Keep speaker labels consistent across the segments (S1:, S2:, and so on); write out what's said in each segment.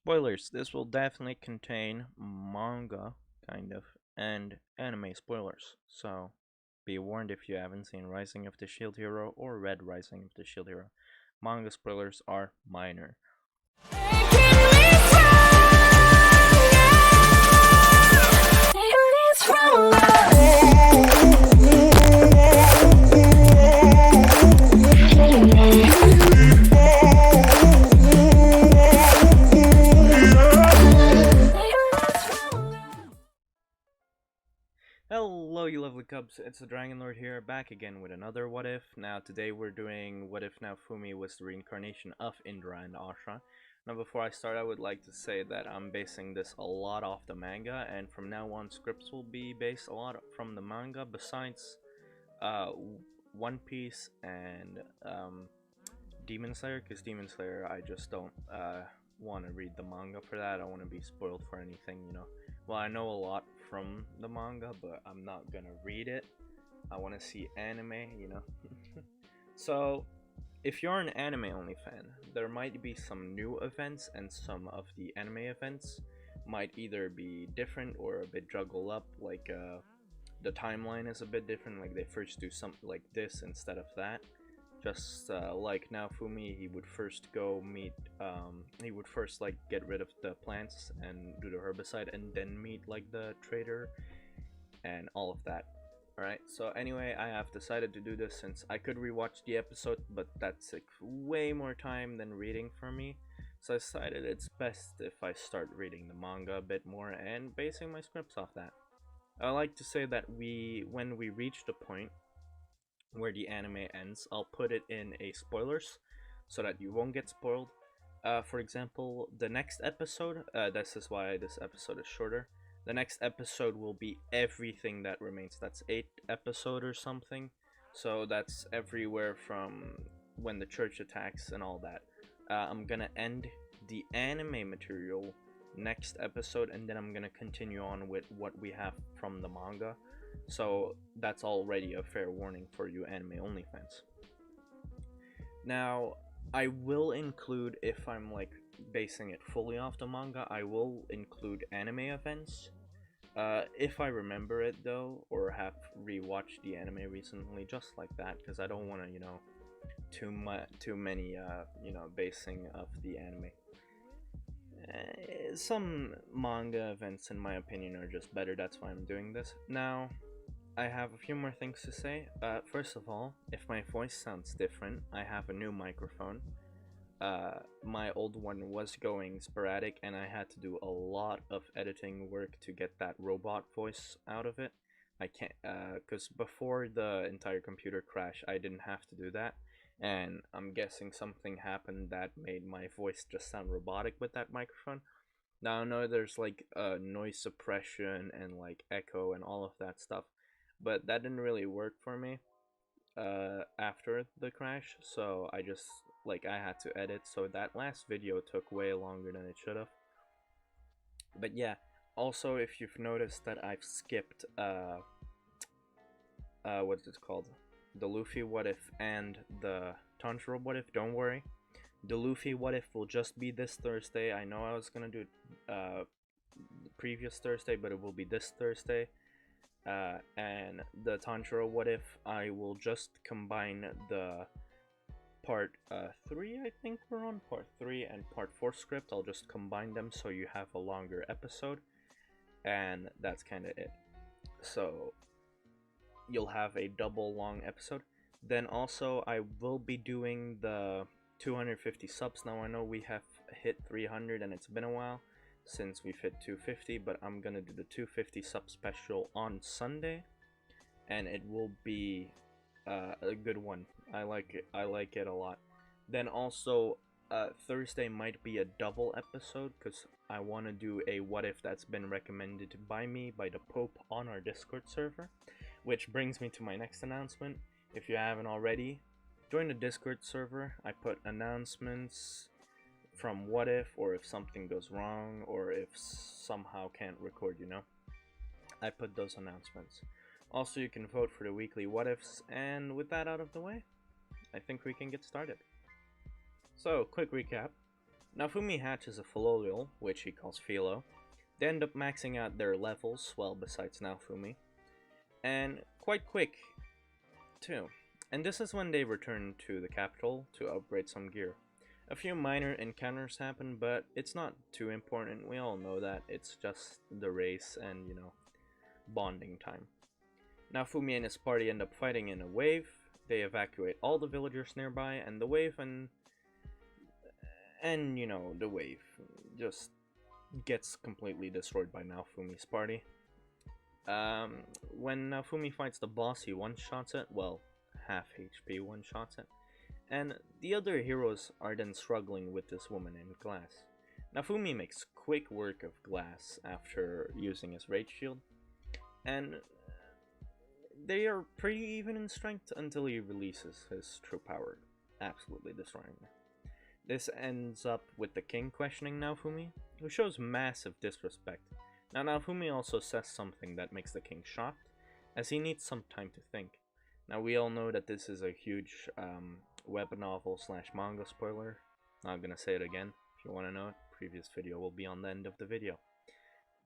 S1: Spoilers, this will definitely contain manga, kind of, and anime spoilers. So, be warned if you haven't seen Rising of the Shield Hero or read Rising of the Shield Hero. Manga spoilers are minor. Hello, you lovely cubs, it's the Dragon Lord here, back again with another What If. Now, today we're doing What If Naofumi was the reincarnation of Indura and Ashura. Now, before I start, I would like to say that I'm basing this a lot off the manga, and from now on, scripts will be based a lot from the manga, besides uh, One Piece and Demon Slayer, because Demon Slayer, I just don't want to read the manga for that. I don't want to be spoiled for anything, you know. Well, I know a lot from the manga, but I'm not gonna read it. I want to see anime, you know. So, if you're an anime only fan, there might be some new events, and some of the anime events might either be different or a bit juggled up. Like the timeline is a bit different. Like they first do something like this instead of that. Just like Naofumi, he would first go meet, he would first like get rid of the plants and do the herbicide, and then meet like the trader and all of that. Alright, so anyway, I have decided to do this since I could rewatch the episode, but that's like way more time than reading for me. So I decided it's best if I start reading the manga a bit more and basing my scripts off that. I like to say that when we reach the point where the anime ends, I'll put it in a spoilers so that you won't get spoiled. For example, the next episode, this is why this episode is shorter. The next episode will be everything that remains. That's 8 episode or something. So that's everywhere from when the church attacks and all that. I'm gonna end the anime material next episode, and then I'm gonna continue on with what we have from the manga. So that's already a fair warning for you anime only fans. Now, I will include, if I'm like basing it fully off the manga, I will include anime events. If I remember it though, or have rewatched the anime recently, just like that, because I don't want to, you know, too many, you know, basing of the anime. Some manga events, in my opinion, are just better. That's why I'm doing this. Now, I have a few more things to say. First of all, if my voice sounds different, I have a new microphone. My old one was going sporadic, and I had to do a lot of editing work to get that robot voice out of it. I can't, because before the entire computer crash, I didn't have to do that. And I'm guessing something happened that made my voice just sound robotic with that microphone. Now I know there's like noise suppression and like echo and all of that stuff, but that didn't really work for me after the crash, so I just like I had to edit, so that last video took way longer than it should have. But yeah, also if you've noticed that I've skipped what's it called, the Luffy what if and the Tanjiro what if, don't worry, the Luffy what if will just be this Thursday. I know I was gonna do it the previous Thursday, but it will be this Thursday. And the Tanjiro what if, I will just combine the part 3, I think we're on part 3, and part 4 script. I'll just combine them so you have a longer episode, and that's kind of it. So you'll have a double long episode. Then also I will be doing the 250 subs. Now I know we have hit 300 and it's been a while since we've hit 250, but I'm gonna do the 250 sub special on Sunday, and it will be a good one. I like it a lot. Then also Thursday might be a double episode, because I want to do a what if that's been recommended by me by the Pope on our Discord server, which brings me to my next announcement. If you haven't already, join the Discord server. I put announcements from what if, or if something goes wrong, or if somehow can't record, you know, I put those announcements. Also, you can vote for the weekly what ifs, and with that out of the way, I think we can get started. So, quick recap. Naofumi hatches a philolial, which he calls Philo. They end up maxing out their levels, well, besides Naofumi, and quite quick, too. And this is when they return to the capital to upgrade some gear. A few minor encounters happen, but it's not too important. We all know that. It's just the race and, bonding time. Naofumi and his party end up fighting in a wave. They evacuate all the villagers nearby, and the wave the wave just gets completely destroyed by Naofumi's party. When Naofumi fights the boss, he one-shots it, well, half HP one-shots it, and the other heroes are then struggling with this woman in glass. Naofumi makes quick work of glass after using his rage shield, and they are pretty even in strength until he releases his true power, absolutely destroying her. This ends up with the king questioning Naofumi, who shows massive disrespect. Now Naofumi also says something that makes the king shocked, as he needs some time to think. Now we all know that this is a huge web novel / manga spoiler. Not gonna say it again. If you want to know it, previous video will be on the end of the video.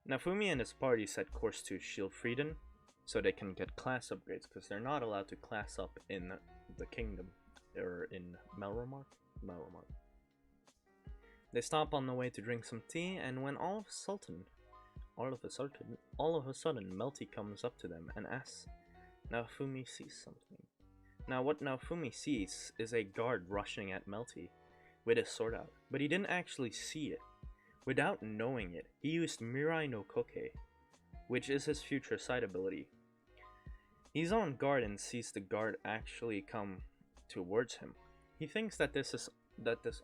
S1: Naofumi and his party set course to Shieldfrieden, so they can get class upgrades, because they're not allowed to class up in the kingdom, or in Melromark. They stop on the way to drink some tea, and when all of a sudden, Melty comes up to them and asks Naofumi sees something. Now what Naofumi sees is a guard rushing at Melty with his sword out, but he didn't actually see it. Without knowing it, he used Mirai no Koke, which is his future sight ability. He's on guard and sees the guard actually come towards him. He thinks that this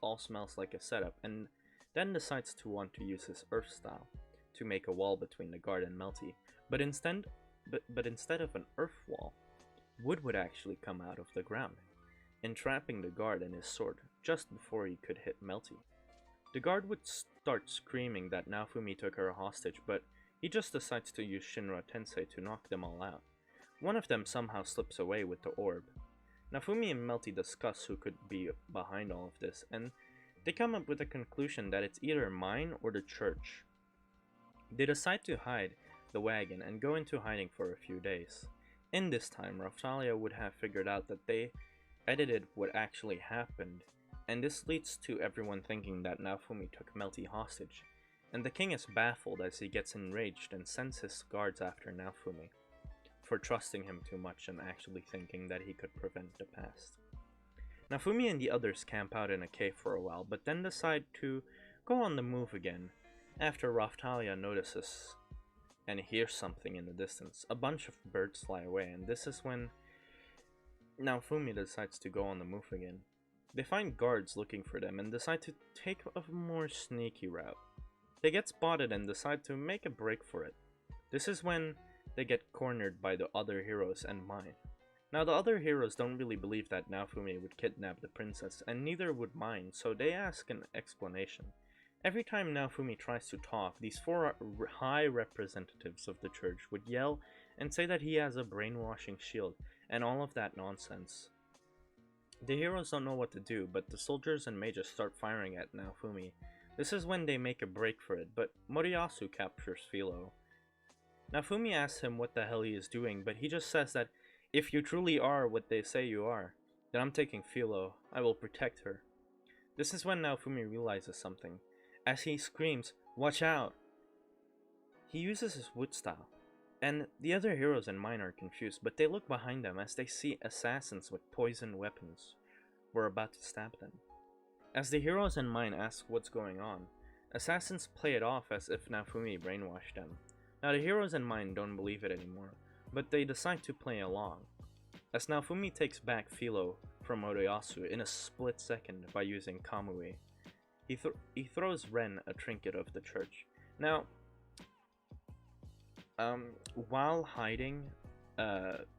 S1: all smells like a setup, and then decides to want to use his earth style to make a wall between the guard and Melty. But instead of an earth wall, wood would actually come out of the ground, entrapping the guard and his sword just before he could hit Melty. The guard would start screaming that Naofumi took her hostage, but he just decides to use Shinra Tensei to knock them all out. One of them somehow slips away with the orb. Naofumi and Melty discuss who could be behind all of this, and they come up with a conclusion that it's either mine or the church. They decide to hide the wagon and go into hiding for a few days. In this time, Raphtalia would have figured out that they edited what actually happened, and this leads to everyone thinking that Naofumi took Melty hostage, and the king is baffled as he gets enraged and sends his guards after Naofumi for trusting him too much and actually thinking that he could prevent the past. Naofumi and the others camp out in a cave for a while, but then decide to go on the move again after Raphtalia notices and hears something in the distance. A bunch of birds fly away, and this is when Naofumi decides to go on the move again. They find guards looking for them and decide to take a more sneaky route. They get spotted and decide to make a break for it. This is when they get cornered by the other heroes and mine. Now the other heroes don't really believe that Naofumi would kidnap the princess, and neither would mine, so they ask an explanation. Every time Naofumi tries to talk, these 4 high representatives of the church would yell and say that he has a brainwashing shield, and all of that nonsense. The heroes don't know what to do, but the soldiers and mages start firing at Naofumi. This is when they make a break for it, but Moriyasu captures Philo. Naofumi asks him what the hell he is doing, but he just says that if you truly are what they say you are, then I'm taking Philo. I will protect her. This is when Naofumi realizes something. As he screams, "Watch out!" He uses his wood style, and the other heroes and mine are confused, but they look behind them as they see assassins with poison weapons were about to stab them. As the heroes and mine ask what's going on, assassins play it off as if Naofumi brainwashed them. Now the heroes and mine don't believe it anymore, but they decide to play along, as Naofumi takes back Philo from Moriyasu in a split second by using Kamui. He throws Ren a trinket of the church. Now, while hiding,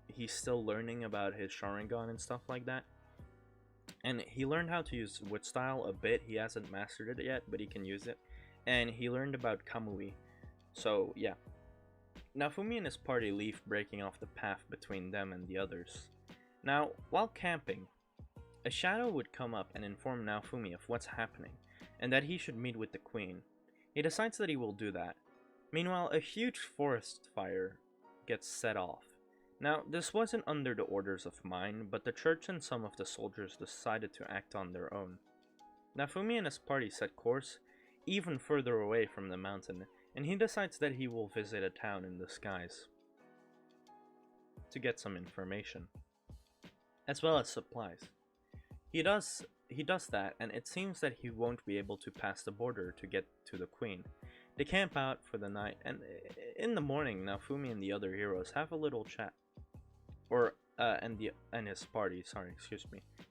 S1: he's still learning about his Sharingan and stuff like that, and he learned how to use wood style a bit. He hasn't mastered it yet, but he can use it, and he learned about Kamui. So yeah. Naofumi and his party leave, breaking off the path between them and the others. Now, while camping, a shadow would come up and inform Naofumi of what's happening. and that he should meet with the queen. He decides that he will do that. Meanwhile, a huge forest fire gets set off. Now, this wasn't under the orders of mine, but the church and some of the soldiers decided to act on their own. Naofumi and his party set course even further away from the mountain, and he decides that he will visit a town in the skies to get some information, as well as supplies. He does that, and it seems that he won't be able to pass the border to get to the queen. They camp out for the night, and in the morning, Naofumi and the other heroes have a little chat, and his party,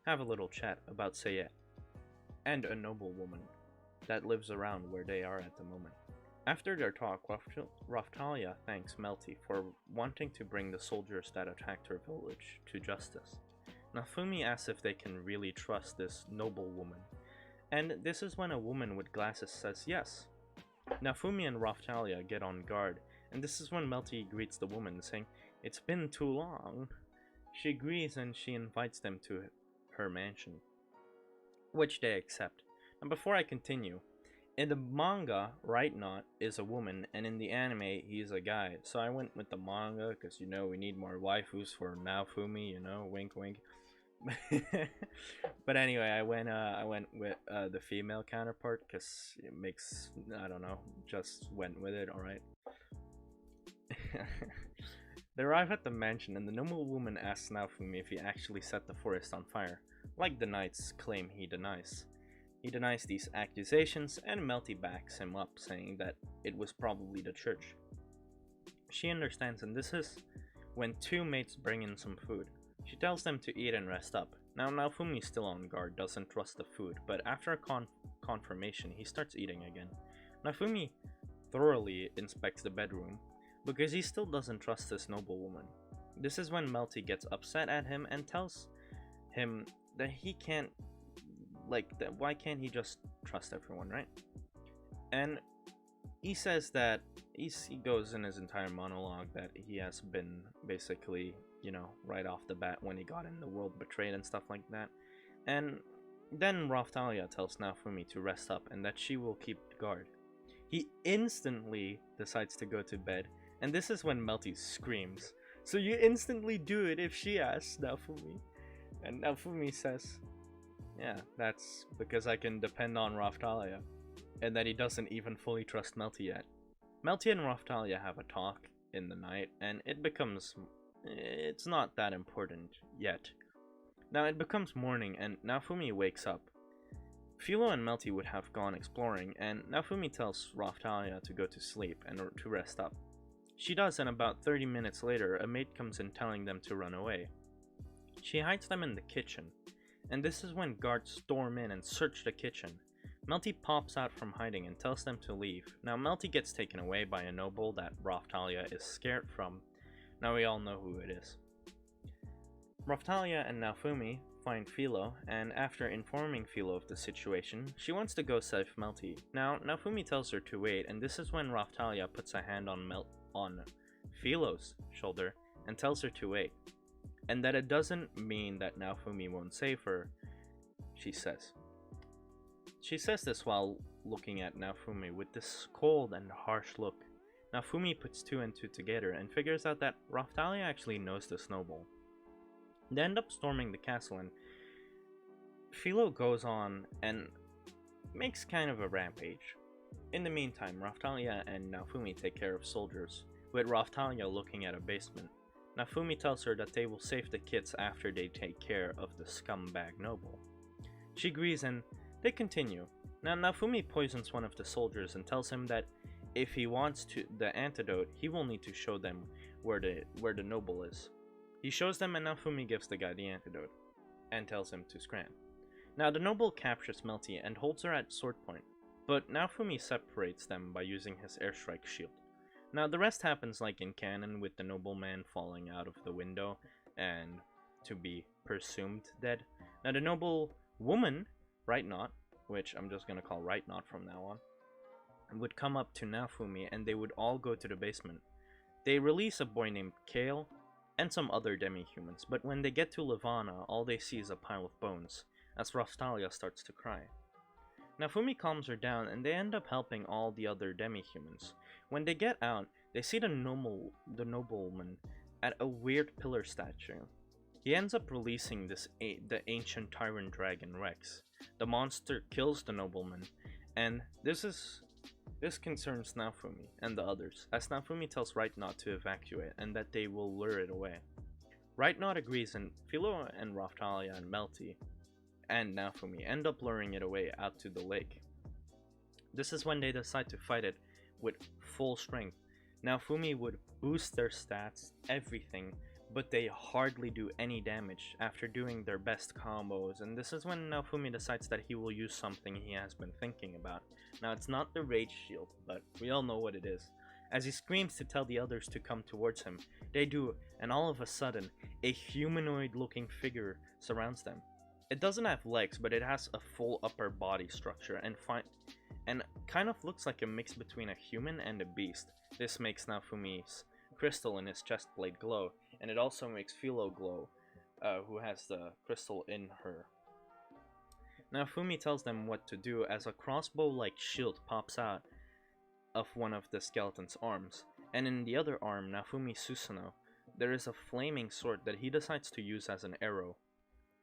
S1: have a little chat about Sayet and a noblewoman that lives around where they are at the moment. After their talk, Raphtalia thanks Melty for wanting to bring the soldiers that attacked her village to justice. Naofumi asks if they can really trust this noblewoman, and this is when a woman with glasses says yes. Naofumi and Raphtalia get on guard, and this is when Melty greets the woman, saying, "It's been too long." She agrees and she invites them to her mansion, which they accept. And before I continue, in the manga, Right Knot is a woman, and in the anime, he's a guy. So I went with the manga, because, you know, we need more waifus for Naofumi, you know, wink wink. But anyway, I went with the female counterpart, because it makes, I don't know, just went with it, alright? They arrive at the mansion, and the noblewoman asks Naofumi if he actually set the forest on fire, like the knights claim he denies. He denies these accusations, and Melty backs him up, saying that it was probably the church. She understands, and this is when two mates bring in some food. She tells them to eat and rest up. Now, Naofumi's still on guard, doesn't trust the food, but after a confirmation, he starts eating again. Naofumi thoroughly inspects the bedroom, because he still doesn't trust this noblewoman. This is when Melty gets upset at him and tells him that he can't, why can't he just trust everyone, right? And he says that, he goes in his entire monologue that he has been basically, you know, right off the bat when he got in the world betrayed and stuff like that. And then Raphtalia tells Naofumi to rest up and that she will keep guard. He instantly decides to go to bed, and this is when Melty screams, "So you instantly do it if she asks, Naofumi?" And Naofumi says, "Yeah, that's because I can depend on Raphtalia," and that he doesn't even fully trust Melty yet. Melty and Raphtalia have a talk in the night, and it's not that important yet. Now it becomes morning, and Naofumi wakes up. Philo and Melty would have gone exploring, and Naofumi tells Raphtalia to go to sleep and to rest up. She does, and about 30 minutes later, a maid comes in telling them to run away. She hides them in the kitchen, and this is when guards storm in and search the kitchen. Melty pops out from hiding and tells them to leave. Now Melty gets taken away by a noble that Raphtalia is scared from. Now we all know who it is. Raphtalia and Naofumi find Philo, and after informing Philo of the situation, she wants to go save Melty. Now Naofumi tells her to wait, and this is when Raphtalia puts a hand on Philo's shoulder and tells her to wait, and that it doesn't mean that Naofumi won't save her, she says. She says this while looking at Naofumi with this cold and harsh look. Naofumi puts two and two together and figures out that Raphtalia actually knows this noble. They end up storming the castle, and Philo goes on and makes kind of a rampage. In the meantime, Raphtalia and Naofumi take care of soldiers, with Raphtalia looking at a basement. Naofumi tells her that they will save the kids after they take care of the scumbag noble. She agrees, and they continue. Now Naofumi poisons one of the soldiers and tells him that if he wants the antidote, he will need to show them where the noble is. He shows them, and Naofumi gives the guy the antidote and tells him to scram. Now the noble captures Melty and holds her at sword point, but Naofumi separates them by using his airstrike shield. Now the rest happens like in canon, with the nobleman falling out of the window and to be presumed dead. Now the noble woman, Right Knot, which I'm just gonna call Right Knot from now on, would come up to Naofumi and they would all go to the basement. They release a boy named Kale and some other demi-humans, but when they get to Levana, all they see is a pile of bones, as Raphtalia starts to cry. Naofumi calms her down and they end up helping all the other demi-humans. When they get out, they see the nobleman at a weird pillar statue. He ends up releasing the ancient tyrant dragon Rex. The monster kills the nobleman, and this concerns Naofumi and the others, as Naofumi tells Right not to evacuate and that they will lure it away. Right not agrees, and Philo and Raftalia and Melty and Naofumi end up luring it away out to the lake. This is when they decide to fight it with full strength. Naofumi would boost their stats, everything, but they hardly do any damage after doing their best combos, and this is when Naofumi decides that he will use something he has been thinking about. Now, it's not the Rage Shield, but we all know what it is. As he screams to tell the others to come towards him, they do, and all of a sudden, a humanoid-looking figure surrounds them. It doesn't have legs, but it has a full upper body structure, and kind of looks like a mix between a human and a beast. This makes Naofumi's crystal in his chest plate glow, and it also makes Philo glow, who has the crystal in her. Naofumi tells them what to do as a crossbow-like shield pops out of one of the skeleton's arms, and in the other arm, Naofumi Susanoo, there is a flaming sword that he decides to use as an arrow.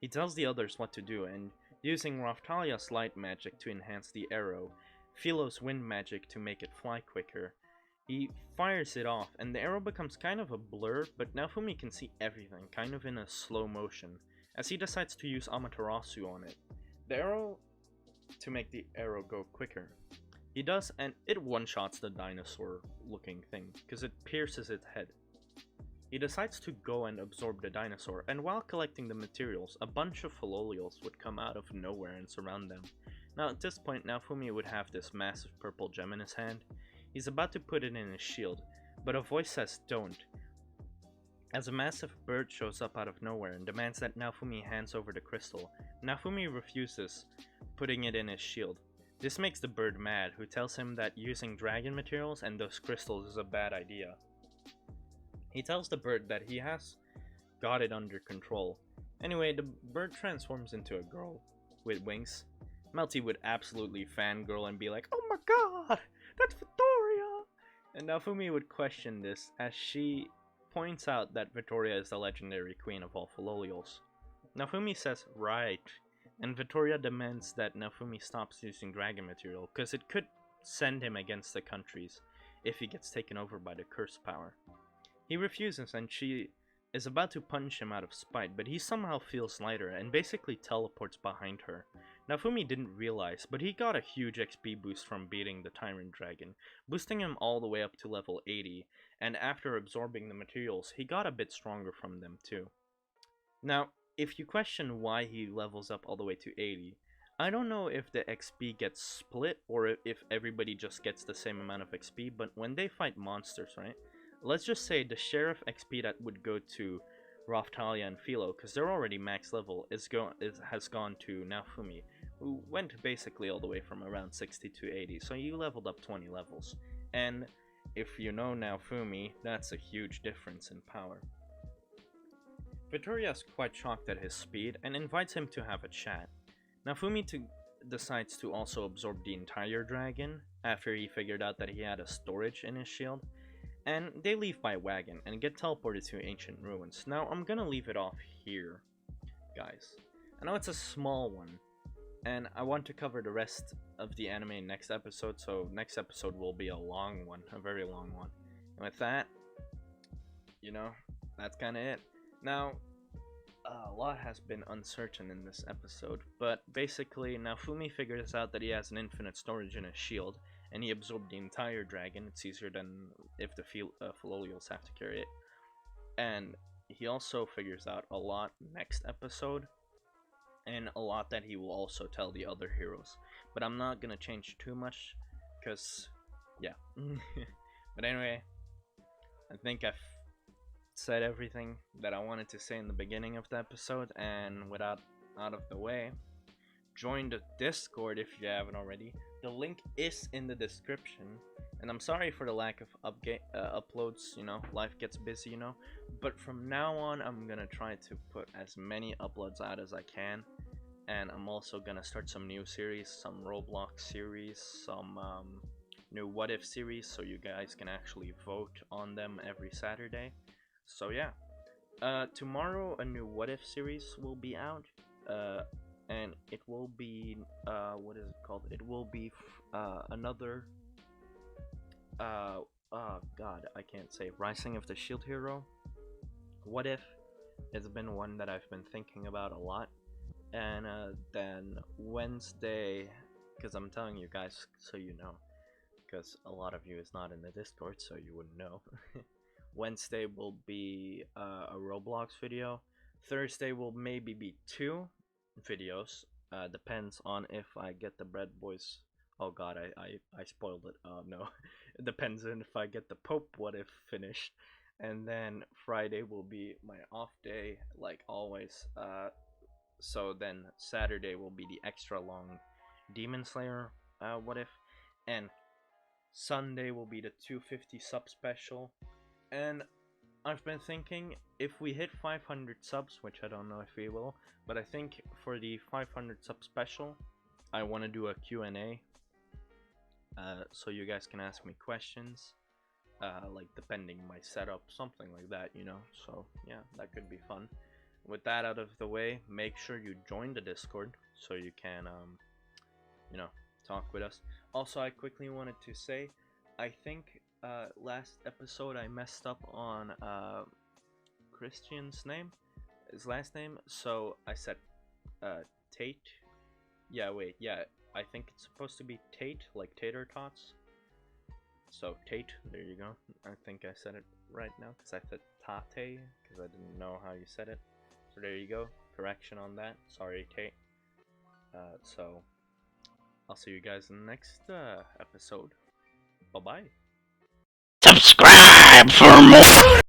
S1: He tells the others what to do, and using Raftalia's light magic to enhance the arrow, Philo's wind magic to make it fly quicker, he fires it off, and the arrow becomes kind of a blur, but Naofumi can see everything, kind of in a slow motion, as he decides to use Amaterasu on it. The arrow to make the arrow go quicker. He does, and it one-shots the dinosaur-looking thing, because it pierces its head. He decides to go and absorb the dinosaur, and while collecting the materials, a bunch of philolials would come out of nowhere and surround them. Now at this point, Naofumi would have this massive purple gem in his hand. He's about to put it in his shield, but a voice says don't, as a massive bird shows up out of nowhere and demands that Naofumi hands over the crystal. Naofumi refuses, putting it in his shield. This makes the bird mad, who tells him that using dragon materials and those crystals is a bad idea. He tells the bird that he has got it under control. Anyway, the bird transforms into a girl with wings. Melty would absolutely fangirl and be like, "Oh my god, that's Victoria!" And Naofumi would question this as she points out that Victoria is the legendary queen of all philolials. Naofumi says, "Right," and Victoria demands that Naofumi stops using dragon material, because it could send him against the countries if he gets taken over by the curse power. He refuses, and she is about to punch him out of spite, but he somehow feels lighter and basically teleports behind her. Naofumi didn't realize, but he got a huge XP boost from beating the Tyrant Dragon, boosting him all the way up to level 80, and after absorbing the materials, he got a bit stronger from them too. Now, if you question why he levels up all the way to 80, I don't know if the XP gets split or if everybody just gets the same amount of XP, but when they fight monsters, right? Let's just say the share of XP that would go to Raftalia and Philo, because they're already max level, has gone to Naofumi, who went basically all the way from around 60 to 80, so you leveled up 20 levels. And if you know Naofumi, that's a huge difference in power. Victoria is quite shocked at his speed and invites him to have a chat. Naofumi decides to also absorb the entire dragon after he figured out that he had a storage in his shield, and they leave by wagon and get teleported to ancient ruins. Now I'm gonna leave it off here, guys. I know it's a small one, and I want to cover the rest of the anime next episode, so next episode will be a long one, a very long one. And with that, you know, that's kind of it. Now, a lot has been uncertain in this episode, but basically Naofumi figures out that he has an infinite storage in his shield, and he absorbed the entire dragon. It's easier than if the philolials have to carry it. And he also figures out a lot next episode, and a lot that he will also tell the other heroes. But I'm not gonna change too much, because, yeah. But anyway, I think I've said everything that I wanted to say in the beginning of the episode, and without out of the way, join the Discord if you haven't already. The link is in the description, and I'm sorry for the lack of uploads, you know, life gets busy, you know, but from now on I'm gonna try to put as many uploads out as I can, and I'm also gonna start some new series, some Roblox series, some new what if series, so you guys can actually vote on them every Saturday. So yeah, tomorrow a new what if series will be out, and it will be what is it called? It will be another oh god, I can't say, Rising of the Shield Hero. What if? It's been one that I've been thinking about a lot. And then Wednesday, because I'm telling you guys so you know, because a lot of you is not in the Discord, so you wouldn't know. Wednesday will be a Roblox video. Thursday will maybe be 2 videos. Depends on if I get the Bread Boys. Oh god, I spoiled it. No, it depends on if I get the Pope What If finished. And then Friday will be my off day, like always. So then Saturday will be the extra long Demon Slayer What If, and Sunday will be the 250 sub special. And I've been thinking, if we hit 500 subs, which I don't know if we will, but I think for the 500 sub special, I want to do a Q&A, so you guys can ask me questions, like depending my setup, something like that, you know. So yeah, that could be fun. With that out of the way, make sure you join the Discord so you can, you know, talk with us. Also, I quickly wanted to say, I think last episode I messed up on Christian's name, his last name, so I said Tate. Yeah, wait, yeah, I think it's supposed to be Tate, like tater tots. So Tate, there you go. I think I said it right now, because I said Tate, because I didn't know how you said it. So there you go, correction on that. Sorry, Tate. So I'll see you guys in the next episode. Bye bye.
S2: Subscribe for more.